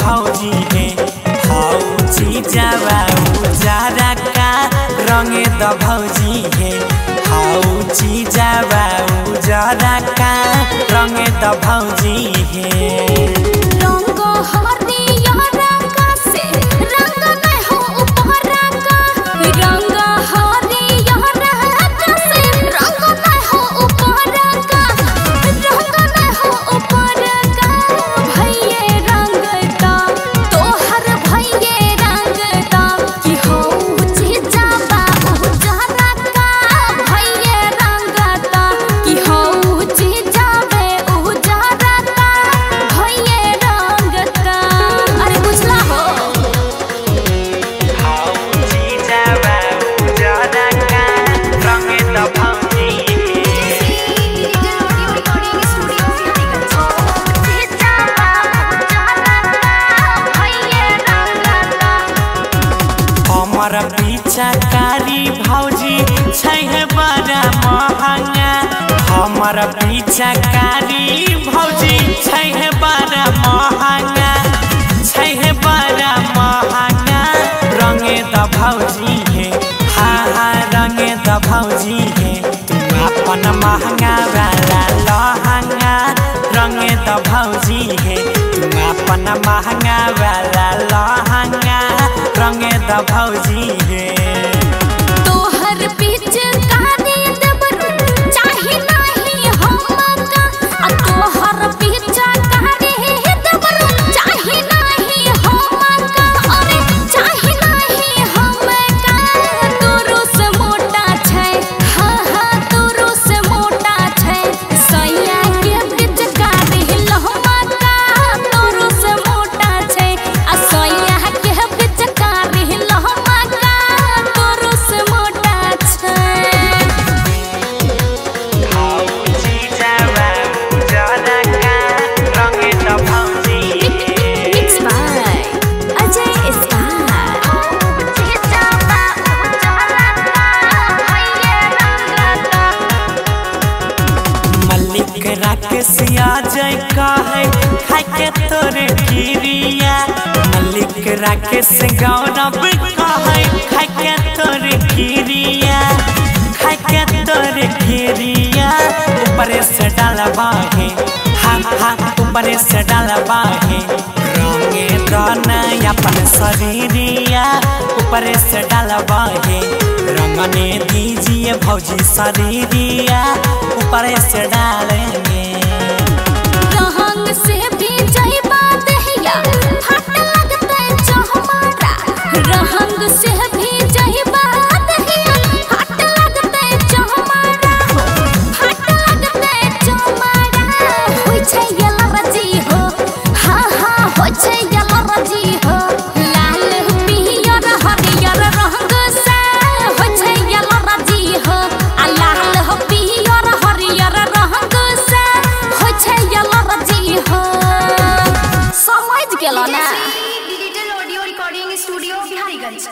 भौजी है भौजी जावा उजारा का रंगे द भौजी है भौजी जावा उजारा का रंगे द भौजी है हमारा पिचकारी भौजी छै बड़ा महंगा हमारा पिचकारी भौजी छै बड़ा महंगा रंगे द भौजी है हाँ रंगे द भौजी है तुम अपन महंगा वाला लहंगा रंगे द भौजी है तुम अपन महंगा वाला लहंगा रंगे द भौजी है तोहर पिचकारी देबरू चाहे नहीं हमका तोहर पिचकारी देबरू चाहे नहीं हमका अरे चाहे नहीं हमका तोरो से मोटा छै हाँ तोरो से मोटा छै सैया के पिचकारी लहमका तोरो से मोटा छै आ सैया के राकेशिया जय कहे खाई के तोरे खीरिया मलिक राकेश गौरव कहे खाई के तोरे खीरिया ऊपर से डालबा है हाँ ऊपर से डालबा है रंगे दाना अपन शरीरिया ऊपर से डालबा है रंगने दीजिए भौजी शरीरिया ऊपर से डालेंगे रंग से भी जइबा दहिया फट लगते चहमारा रंग से भी जइबा दहिया फट लगते चहमारा फट लगते चहमारा होय छै येला रजी हो हाँ होय छै येला रजी हो लाल पियर हरियर रंग से होय छै येला रजी हो आ लाल पियर हरियर रंग से होय छै येला रजी हो समझ गेलो ना। Digital audio recording studio Biharigunj.